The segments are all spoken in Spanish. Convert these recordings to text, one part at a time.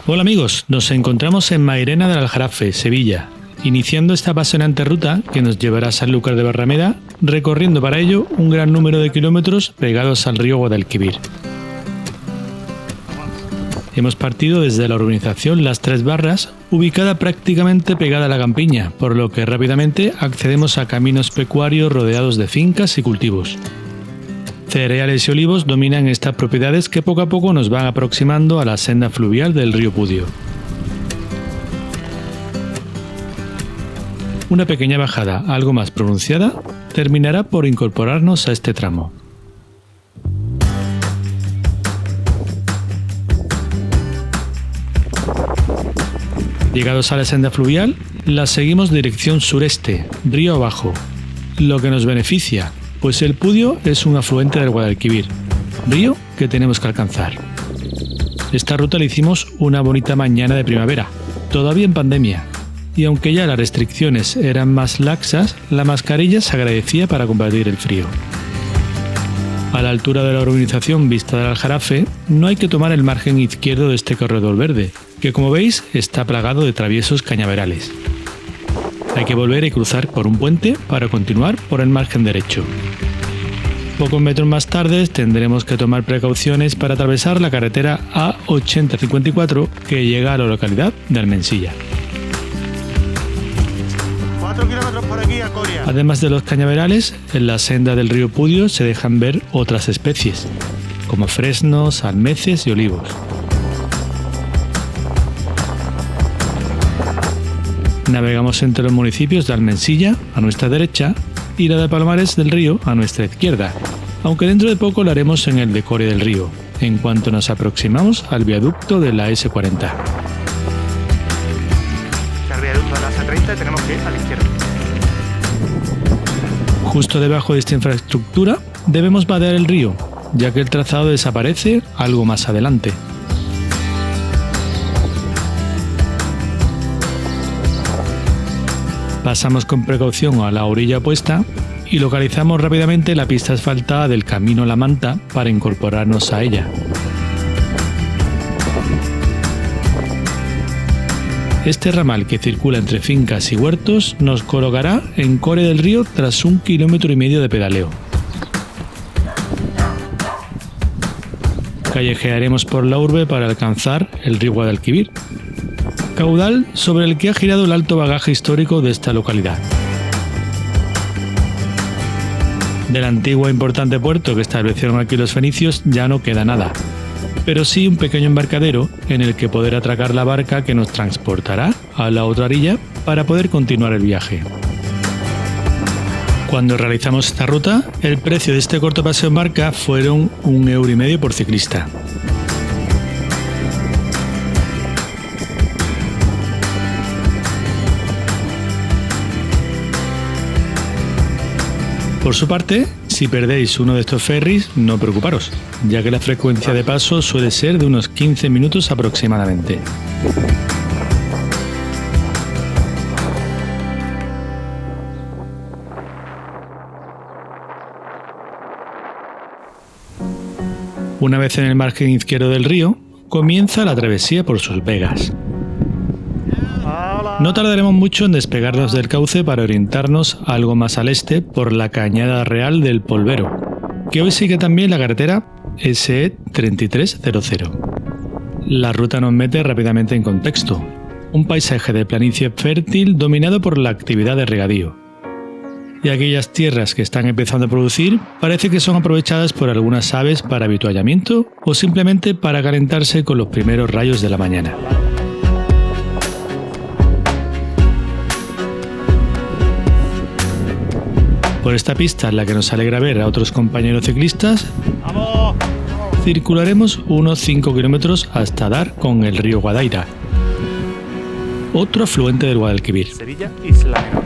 Hola amigos, nos encontramos en Mairena del Aljarafe, Sevilla, iniciando esta apasionante ruta que nos llevará a Sanlúcar de Barrameda, recorriendo para ello un gran número de kilómetros pegados al río Guadalquivir. Hemos partido desde la urbanización Las Tres Barras, ubicada prácticamente pegada a la campiña, por lo que rápidamente accedemos a caminos pecuarios rodeados de fincas y cultivos. Cereales y olivos dominan estas propiedades que poco a poco nos van aproximando a la senda fluvial del río Pudio. Una pequeña bajada, algo más pronunciada, terminará por incorporarnos a este tramo. Llegados a la senda fluvial, la seguimos dirección sureste, río abajo, lo que nos beneficia, pues el Pudio es un afluente del Guadalquivir, río que tenemos que alcanzar. Esta ruta la hicimos una bonita mañana de primavera, todavía en pandemia, y aunque ya las restricciones eran más laxas, la mascarilla se agradecía para combatir el frío. A la altura de la urbanización vista del Aljarafe, no hay que tomar el margen izquierdo de este corredor verde, que como veis está plagado de traviesos cañaverales. Hay que volver y cruzar por un puente para continuar por el margen derecho. Pocos metros más tarde tendremos que tomar precauciones para atravesar la carretera A8054 que llega a la localidad de Almensilla. 4 kilómetros por aquí a Coria. Además de los cañaverales, en la senda del río Pudio se dejan ver otras especies, como fresnos, almeces y olivos. Navegamos entre los municipios de Almensilla, a nuestra derecha, y la de Palomares del Río, a nuestra izquierda, aunque dentro de poco lo haremos en el de Coria del Río, en cuanto nos aproximamos al viaducto de la S40. Al viaducto de la S30 tenemos que ir a la izquierda. Justo debajo de esta infraestructura debemos vadear el río, ya que el trazado desaparece algo más adelante. Pasamos con precaución a la orilla opuesta y localizamos rápidamente la pista asfaltada del camino La Manta para incorporarnos a ella. Este ramal que circula entre fincas y huertos nos colocará en Coria del Río tras 1,5 kilómetros de pedaleo. Callejearemos por la urbe para alcanzar el río Guadalquivir, caudal sobre el que ha girado el alto bagaje histórico de esta localidad. Del antiguo e importante puerto que establecieron aquí los fenicios ya no queda nada, pero sí un pequeño embarcadero en el que poder atracar la barca que nos transportará a la otra orilla para poder continuar el viaje. Cuando realizamos esta ruta, el precio de este corto paseo en barca fueron 1,5 € por ciclista. Por su parte, si perdéis uno de estos ferries, no preocuparos, ya que la frecuencia de paso suele ser de unos 15 minutos aproximadamente. Una vez en el margen izquierdo del río, comienza la travesía por sus vegas. No tardaremos mucho en despegarnos del cauce para orientarnos algo más al este por la Cañada Real del Polvero, que hoy sigue también la carretera SE 3300. La ruta nos mete rápidamente en contexto, un paisaje de planicie fértil dominado por la actividad de regadío. Y aquellas tierras que están empezando a producir parece que son aprovechadas por algunas aves para avituallamiento o simplemente para calentarse con los primeros rayos de la mañana. Por esta pista, en la que nos alegra ver a otros compañeros ciclistas, circularemos unos 5 kilómetros hasta dar con el río Guadaira, otro afluente del Guadalquivir. Sevilla, Isla Menor.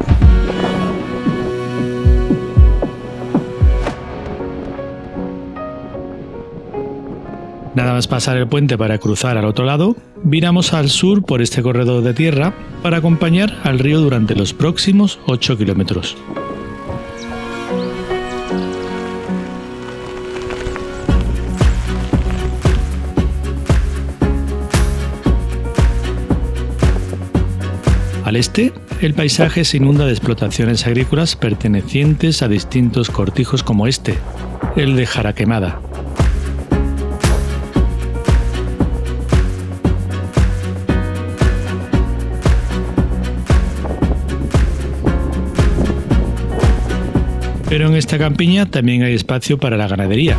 Nada más pasar el puente para cruzar al otro lado, viramos al sur por este corredor de tierra para acompañar al río durante los próximos 8 kilómetros. este, el paisaje se inunda de explotaciones agrícolas pertenecientes a distintos cortijos como este, el de Jaraquemada. Pero en esta campiña también hay espacio para la ganadería,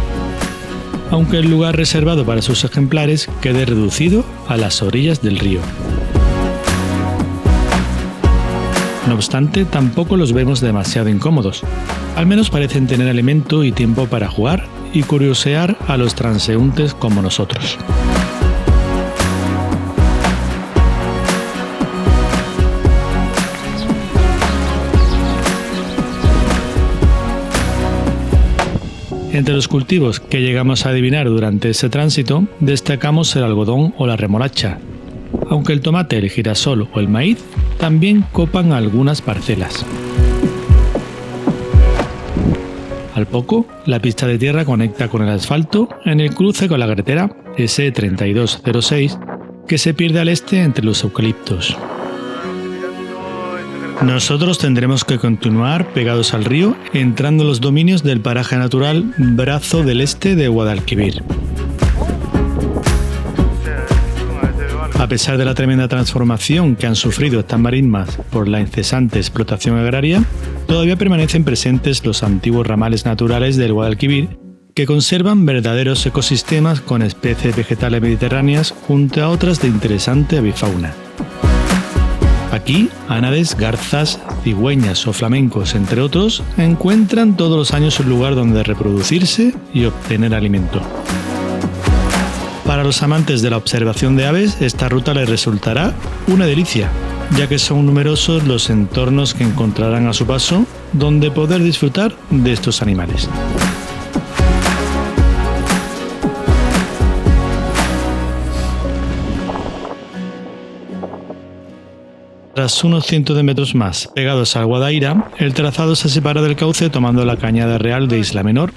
aunque el lugar reservado para sus ejemplares quede reducido a las orillas del río. No obstante, tampoco los vemos demasiado incómodos. Al menos parecen tener alimento y tiempo para jugar y curiosear a los transeúntes como nosotros. Entre los cultivos que llegamos a adivinar durante ese tránsito, destacamos el algodón o la remolacha, aunque el tomate, el girasol o el maíz también copan algunas parcelas. Al poco, la pista de tierra conecta con el asfalto en el cruce con la carretera S3206 que se pierde al este entre los eucaliptos. Nosotros tendremos que continuar pegados al río, entrando en los dominios del paraje natural Brazo del Este de Guadalquivir. A pesar de la tremenda transformación que han sufrido estas marismas por la incesante explotación agraria, todavía permanecen presentes los antiguos ramales naturales del Guadalquivir, que conservan verdaderos ecosistemas con especies vegetales mediterráneas junto a otras de interesante avifauna. Aquí, ánades, garzas, cigüeñas o flamencos, entre otros, encuentran todos los años un lugar donde reproducirse y obtener alimento. Para los amantes de la observación de aves, esta ruta les resultará una delicia, ya que son numerosos los entornos que encontrarán a su paso donde poder disfrutar de estos animales. Tras unos cientos de metros más pegados al Guadaira, el trazado se separa del cauce tomando la cañada real de Isla Menor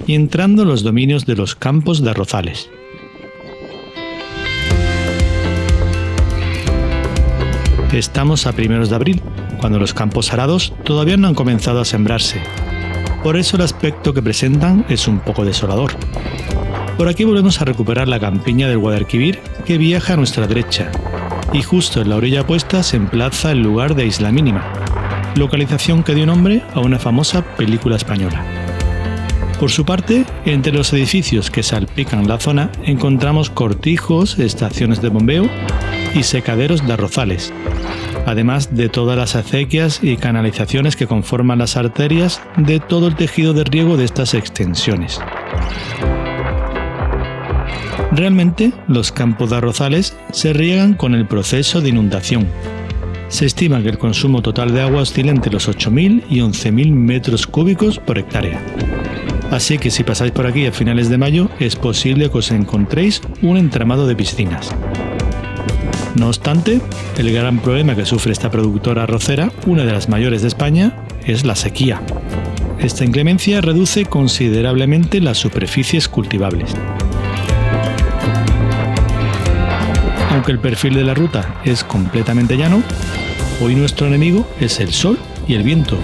y entrando en los dominios de los Campos de Arrozales. Estamos a primeros de abril, cuando los campos arados todavía no han comenzado a sembrarse. Por eso el aspecto que presentan es un poco desolador. Por aquí volvemos a recuperar la campiña del Guadalquivir que viaja a nuestra derecha, y justo en la orilla opuesta se emplaza el lugar de Isla Mínima, localización que dio nombre a una famosa película española. Por su parte, entre los edificios que salpican la zona encontramos cortijos, estaciones de bombeo y secaderos de arrozales, además de todas las acequias y canalizaciones que conforman las arterias de todo el tejido de riego de estas extensiones. Realmente, los campos de arrozales se riegan con el proceso de inundación. Se estima que el consumo total de agua oscila entre los 8.000 y 11.000 metros cúbicos por hectárea. Así que si pasáis por aquí a finales de mayo, es posible que os encontréis un entramado de piscinas. No obstante, el gran problema que sufre esta productora arrocera, una de las mayores de España, es la sequía. Esta inclemencia reduce considerablemente las superficies cultivables. Aunque el perfil de la ruta es completamente llano, hoy nuestro enemigo es el sol y el viento,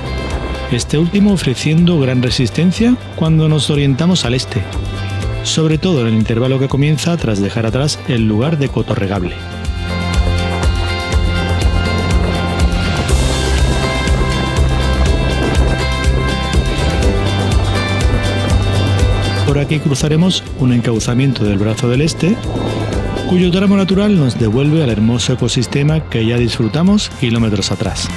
este último ofreciendo gran resistencia cuando nos orientamos al este, sobre todo en el intervalo que comienza tras dejar atrás el lugar de Cotorregable. Por aquí cruzaremos un encauzamiento del Brazo del Este, cuyo tramo natural nos devuelve al hermoso ecosistema que ya disfrutamos kilómetros atrás.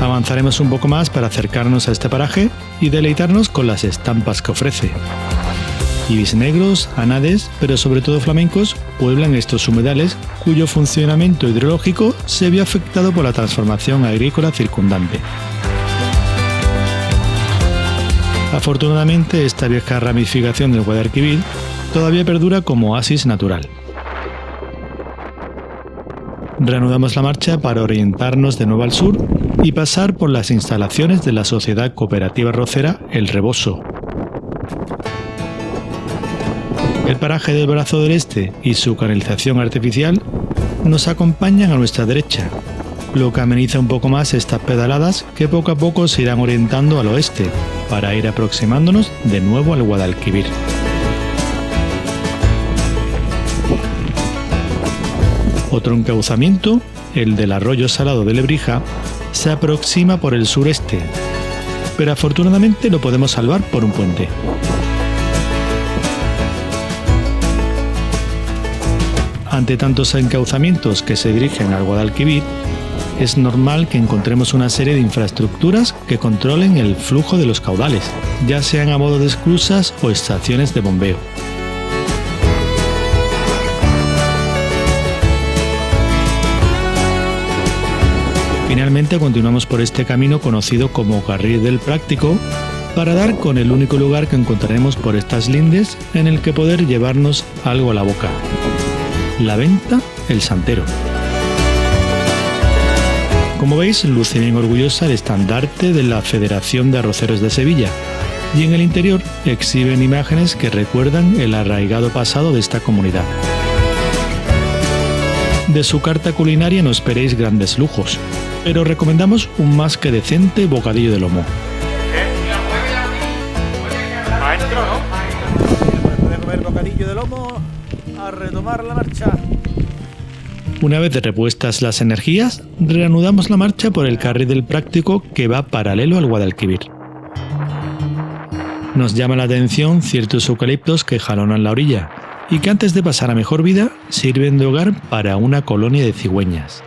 Avanzaremos un poco más para acercarnos a este paraje y deleitarnos con las estampas que ofrece. Ibis negros, ánades, pero sobre todo flamencos, pueblan estos humedales cuyo funcionamiento hidrológico se vio afectado por la transformación agrícola circundante. Afortunadamente, esta vieja ramificación del Guadalquivir todavía perdura como oasis natural. Reanudamos la marcha para orientarnos de nuevo al sur y pasar por las instalaciones de la Sociedad Cooperativa Arrocera El Reboso. El paraje del Brazo del Este y su canalización artificial nos acompañan a nuestra derecha, lo que ameniza un poco más estas pedaladas que poco a poco se irán orientando al oeste para ir aproximándonos de nuevo al Guadalquivir. Otro encauzamiento, el del arroyo salado de Lebrija, se aproxima por el sureste, pero afortunadamente lo podemos salvar por un puente. Ante tantos encauzamientos que se dirigen al Guadalquivir, es normal que encontremos una serie de infraestructuras que controlen el flujo de los caudales, ya sean a modo de esclusas o estaciones de bombeo. Finalmente continuamos por este camino conocido como Carril del Práctico para dar con el único lugar que encontraremos por estas lindes en el que poder llevarnos algo a la boca: la venta El Santero. Como veis, luce bien orgullosa el estandarte de la Federación de Arroceros de Sevilla, y en el interior exhiben imágenes que recuerdan el arraigado pasado de esta comunidad. De su carta culinaria no esperéis grandes lujos, pero recomendamos un más que decente bocadillo de lomo. Maestro, ¿no? Después de comer bocadillo de lomo, a retomar la marcha. Una vez repuestas las energías, reanudamos la marcha por el Carril del Práctico que va paralelo al Guadalquivir. Nos llama la atención ciertos eucaliptos que jalonan la orilla y que antes de pasar a mejor vida sirven de hogar para una colonia de cigüeñas.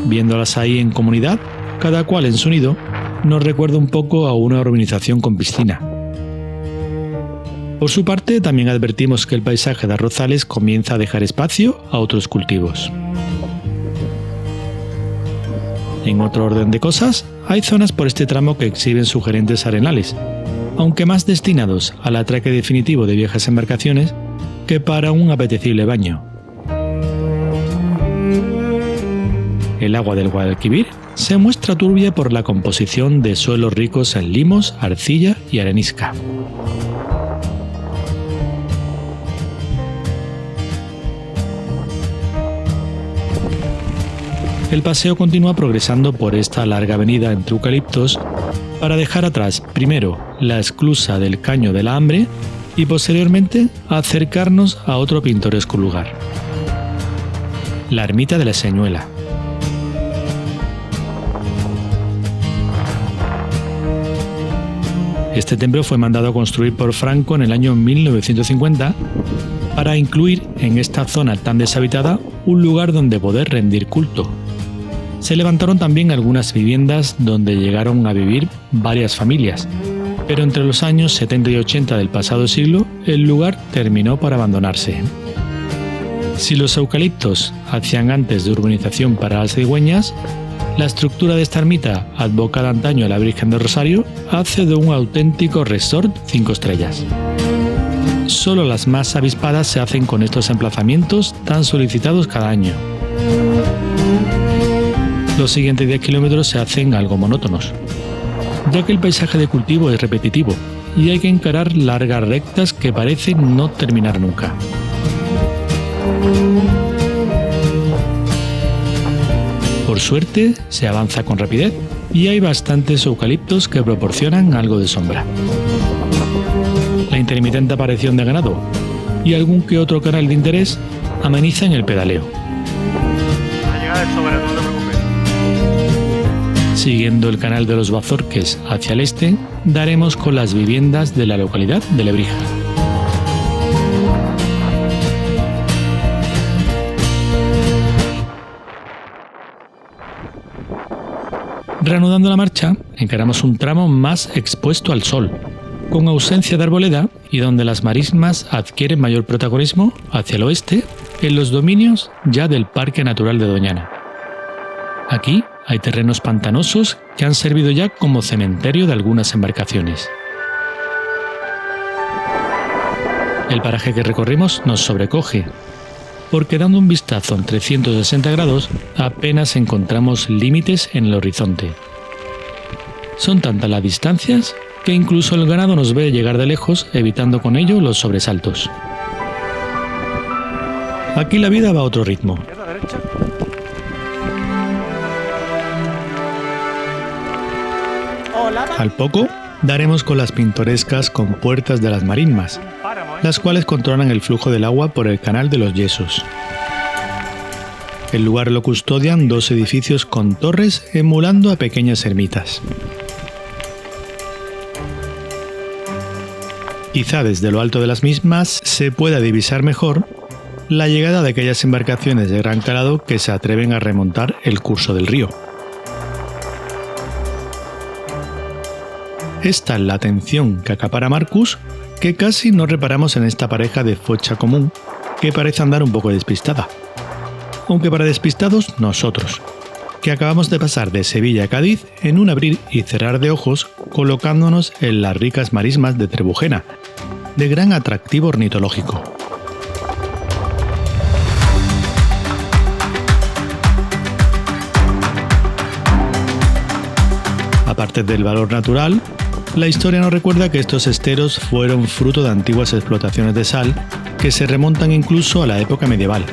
Viéndolas ahí en comunidad, cada cual en su nido, nos recuerda un poco a una urbanización con piscina. Por su parte, también advertimos que el paisaje de arrozales comienza a dejar espacio a otros cultivos. En otro orden de cosas, hay zonas por este tramo que exhiben sugerentes arenales, aunque más destinados al atraque definitivo de viejas embarcaciones que para un apetecible baño. El agua del Guadalquivir se muestra turbia por la composición de suelos ricos en limos, arcilla y arenisca. El paseo continúa progresando por esta larga avenida entre eucaliptos para dejar atrás primero la esclusa del Caño de la Hambre y posteriormente acercarnos a otro pintoresco lugar: la ermita de la Señuela. Este templo fue mandado a construir por Franco en el año 1950 para incluir en esta zona tan deshabitada un lugar donde poder rendir culto. Se levantaron también algunas viviendas donde llegaron a vivir varias familias, pero entre los años 70 y 80 del pasado siglo el lugar terminó por abandonarse. Si los eucaliptos hacían antes de urbanización para las cigüeñas, la estructura de esta ermita, advocada antaño a la Virgen del Rosario, hace de un auténtico resort 5 estrellas. Solo las más avispadas se hacen con estos emplazamientos tan solicitados cada año. Los siguientes 10 kilómetros se hacen algo monótonos, ya que el paisaje de cultivo es repetitivo y hay que encarar largas rectas que parecen no terminar nunca. Por suerte, se avanza con rapidez y hay bastantes eucaliptos que proporcionan algo de sombra. La intermitente aparición de ganado y algún que otro canal de interés amenizan el pedaleo. La llegada del sobre, no te preocupes. Siguiendo el canal de los Bazorques hacia el este, daremos con las viviendas de la localidad de Lebrija. Reanudando la marcha, encaramos un tramo más expuesto al sol, con ausencia de arboleda y donde las marismas adquieren mayor protagonismo hacia el oeste, en los dominios ya del Parque Natural de Doñana. Aquí hay terrenos pantanosos que han servido ya como cementerio de algunas embarcaciones. El paraje que recorrimos nos sobrecoge, porque dando un vistazo en 360 grados apenas encontramos límites en el horizonte. Son tantas las distancias que incluso el ganado nos ve llegar de lejos, evitando con ello los sobresaltos. Aquí la vida va a otro ritmo. Izquierda, derecha. Hola. Al poco, daremos con las pintorescas compuertas de las marismas, Páramo, ¿eh? las cuales controlan el flujo del agua por el canal de los Yesos. El lugar lo custodian dos edificios con torres emulando a pequeñas ermitas. Quizá desde lo alto de las mismas se pueda divisar mejor la llegada de aquellas embarcaciones de gran calado que se atreven a remontar el curso del río. Esta es la atención que acapara Marcus, que casi no reparamos en esta pareja de focha común que parece andar un poco despistada. Aunque para despistados nosotros, que acabamos de pasar de Sevilla a Cádiz en un abrir y cerrar de ojos, colocándonos en las ricas marismas de Trebujena, de gran atractivo ornitológico. Aparte del valor natural, la historia nos recuerda que estos esteros fueron fruto de antiguas explotaciones de sal que se remontan incluso a la época medieval.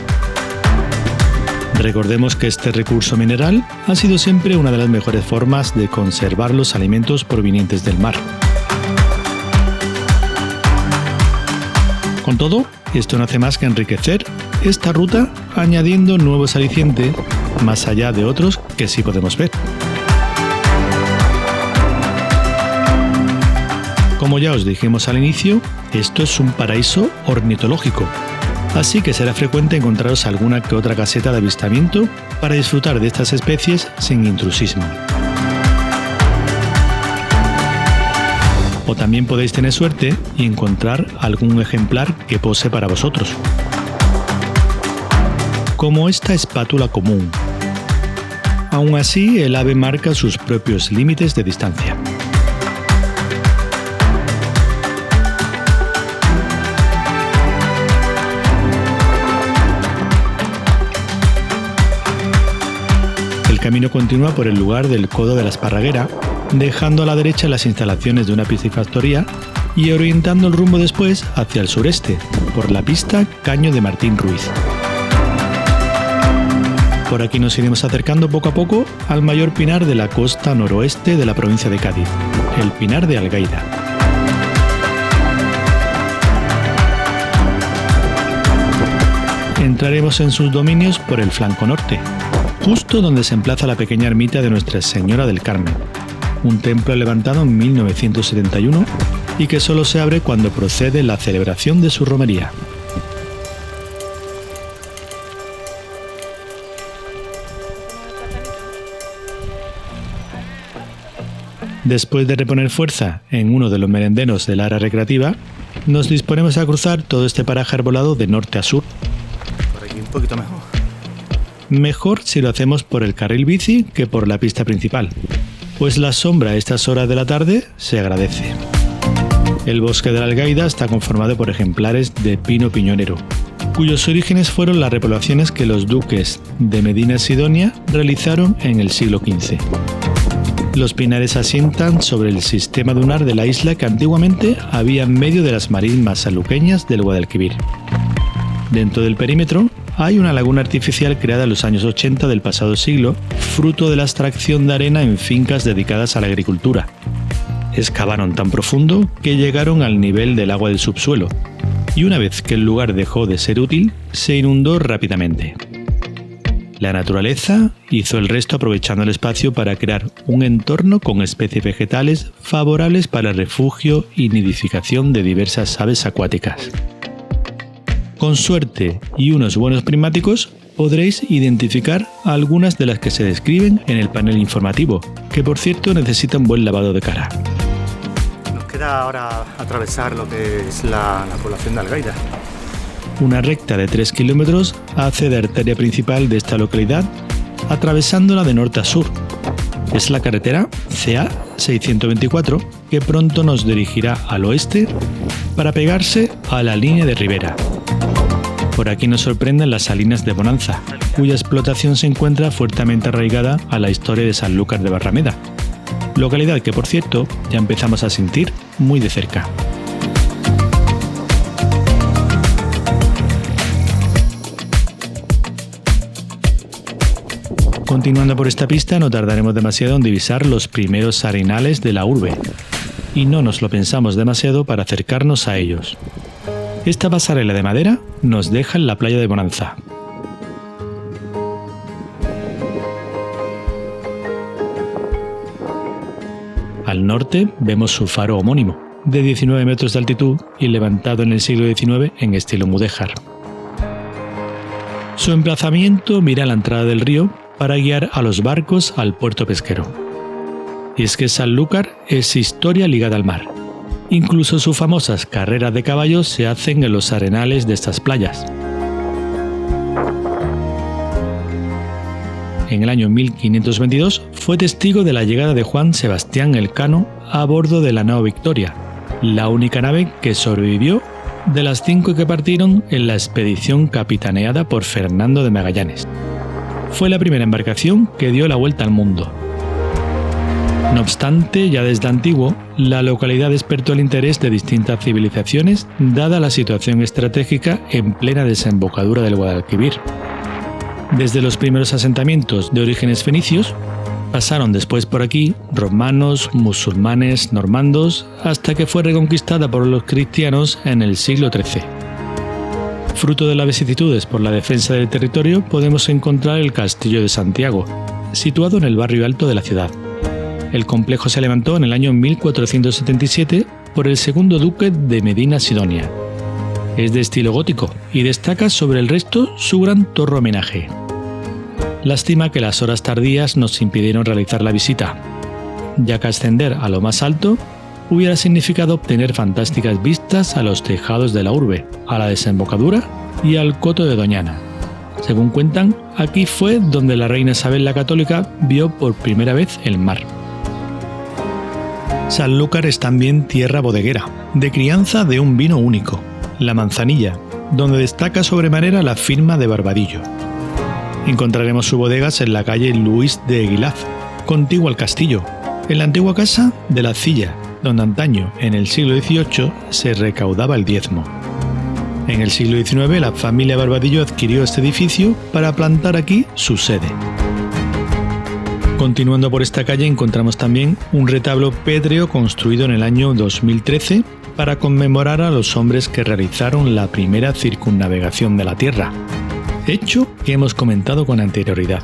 Recordemos que este recurso mineral ha sido siempre una de las mejores formas de conservar los alimentos provenientes del mar. Con todo, esto no hace más que enriquecer esta ruta añadiendo nuevos alicientes más allá de otros que sí podemos ver. Como ya os dijimos al inicio, esto es un paraíso ornitológico, así que será frecuente encontraros alguna que otra caseta de avistamiento para disfrutar de estas especies sin intrusismo. O también podéis tener suerte y encontrar algún ejemplar que pose para vosotros, como esta espátula común. Aún así, el ave marca sus propios límites de distancia. El camino continúa por el lugar del Codo de la Esparraguera, dejando a la derecha las instalaciones de una piscifactoría y orientando el rumbo después hacia el sureste, por la pista Caño de Martín Ruiz. Por aquí nos iremos acercando poco a poco al mayor pinar de la costa noroeste de la provincia de Cádiz, el Pinar de Algaida. Entraremos en sus dominios por el flanco norte, justo donde se emplaza la pequeña ermita de Nuestra Señora del Carmen, un templo levantado en 1971 y que solo se abre cuando procede la celebración de su romería. Después de reponer fuerza en uno de los merenderos del área recreativa, nos disponemos a cruzar todo este paraje arbolado de norte a sur. Por aquí un poquito mejor. Mejor si lo hacemos por el carril bici que por la pista principal, pues la sombra a estas horas de la tarde se agradece. El bosque de la Algaida está conformado por ejemplares de pino piñonero, cuyos orígenes fueron las repoblaciones que los duques de Medina Sidonia realizaron en el siglo XV. Los pinares asientan sobre el sistema dunar de la isla que antiguamente había en medio de las marismas sanluqueñas del Guadalquivir. Dentro del perímetro hay una laguna artificial creada en los años 80 del pasado siglo, fruto de la extracción de arena en fincas dedicadas a la agricultura. Excavaron tan profundo que llegaron al nivel del agua del subsuelo, y una vez que el lugar dejó de ser útil, se inundó rápidamente. La naturaleza hizo el resto aprovechando el espacio para crear un entorno con especies vegetales favorables para el refugio y nidificación de diversas aves acuáticas. Con suerte y unos buenos prismáticos podréis identificar algunas de las que se describen en el panel informativo, que por cierto necesita un buen lavado de cara. Nos queda ahora atravesar lo que es la población de Algaida. Una recta de 3 kilómetros hace de arteria principal de esta localidad, atravesándola de norte a sur. Es la carretera CA 624 que pronto nos dirigirá al oeste para pegarse a la línea de Ribera. Por aquí nos sorprenden las salinas de Bonanza, cuya explotación se encuentra fuertemente arraigada a la historia de Sanlúcar de Barrameda, localidad que, por cierto, ya empezamos a sentir muy de cerca. Continuando por esta pista, no tardaremos demasiado en divisar los primeros arenales de la urbe, y no nos lo pensamos demasiado para acercarnos a ellos. Esta pasarela de madera nos deja en la playa de Bonanza. Al norte vemos su faro homónimo, de 19 metros de altitud y levantado en el siglo XIX en estilo mudéjar. Su emplazamiento mira a la entrada del río para guiar a los barcos al puerto pesquero. Y es que Sanlúcar es historia ligada al mar. Incluso sus famosas carreras de caballos se hacen en los arenales de estas playas. En el año 1522 fue testigo de la llegada de Juan Sebastián Elcano a bordo de la nao Victoria, la única nave que sobrevivió de las 5 que partieron en la expedición capitaneada por Fernando de Magallanes. Fue la primera embarcación que dio la vuelta al mundo. No obstante, ya desde antiguo, la localidad despertó el interés de distintas civilizaciones dada la situación estratégica en plena desembocadura del Guadalquivir. Desde los primeros asentamientos de orígenes fenicios, pasaron después por aquí romanos, musulmanes, normandos, hasta que fue reconquistada por los cristianos en el siglo XIII. Fruto de las vicisitudes por la defensa del territorio, podemos encontrar el Castillo de Santiago, situado en el barrio alto de la ciudad. El complejo se levantó en el año 1477 por el segundo duque de Medina Sidonia. Es de estilo gótico y destaca sobre el resto su gran torre homenaje. Lástima que las horas tardías nos impidieron realizar la visita, ya que ascender a lo más alto hubiera significado obtener fantásticas vistas a los tejados de la urbe, a la desembocadura y al coto de Doñana. Según cuentan, aquí fue donde la reina Isabel la Católica vio por primera vez el mar. Sanlúcar es también tierra bodeguera, de crianza de un vino único, la Manzanilla, donde destaca sobremanera la firma de Barbadillo. Encontraremos sus bodegas en la calle Luis de Eguilaz, contigua al castillo, en la antigua casa de la Cilla, donde antaño, en el siglo XVIII, se recaudaba el diezmo. En el siglo XIX, la familia Barbadillo adquirió este edificio para plantar aquí su sede. Continuando por esta calle encontramos también un retablo pétreo construido en el año 2013 para conmemorar a los hombres que realizaron la primera circunnavegación de la Tierra, hecho que hemos comentado con anterioridad.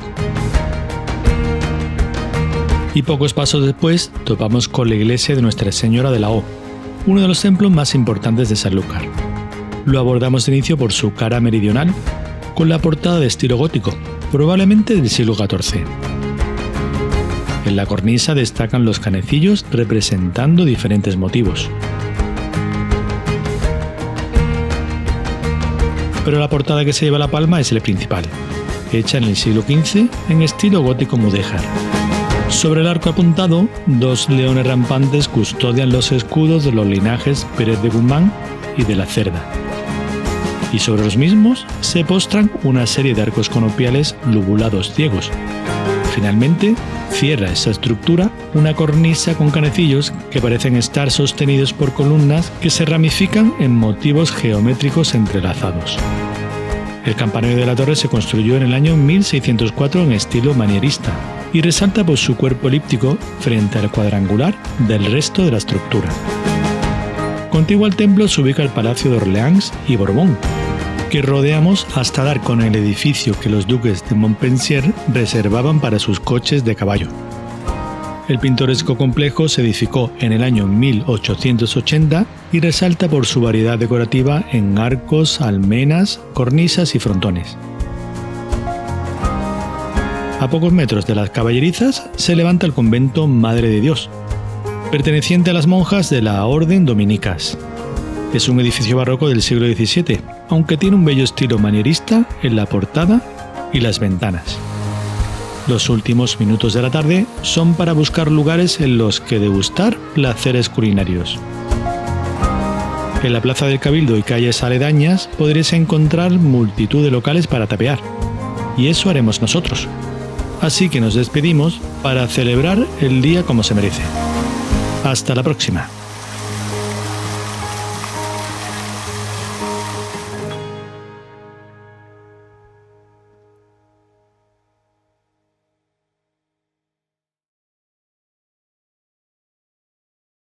Y pocos pasos después topamos con la iglesia de Nuestra Señora de la O, uno de los templos más importantes de Sanlúcar. Lo abordamos de inicio por su cara meridional, con la portada de estilo gótico, probablemente del siglo XIV. En la cornisa destacan los canecillos representando diferentes motivos. Pero la portada que se lleva la palma es el principal, hecha en el siglo XV en estilo gótico mudéjar. Sobre el arco apuntado, 2 leones rampantes custodian los escudos de los linajes Pérez de Guzmán y de la Cerda. Y sobre los mismos se postran una serie de arcos conopiales lobulados ciegos. Finalmente, cierra esa estructura una cornisa con canecillos que parecen estar sostenidos por columnas que se ramifican en motivos geométricos entrelazados. El campanario de la torre se construyó en el año 1604 en estilo manierista y resalta por su cuerpo elíptico frente al cuadrangular del resto de la estructura. Contiguo al templo se ubica el Palacio de Orleans y Borbón, que rodeamos hasta dar con el edificio que los duques de Montpensier reservaban para sus coches de caballo. El pintoresco complejo se edificó en el año 1880 y resalta por su variedad decorativa en arcos, almenas, cornisas y frontones. A pocos metros de las caballerizas se levanta el convento Madre de Dios, perteneciente a las monjas de la Orden Dominicas. Es un edificio barroco del siglo XVII, aunque tiene un bello estilo manierista en la portada y las ventanas. Los últimos minutos de la tarde son para buscar lugares en los que degustar placeres culinarios. En la Plaza del Cabildo y calles aledañas podréis encontrar multitud de locales para tapear. Y eso haremos nosotros. Así que nos despedimos para celebrar el día como se merece. Hasta la próxima.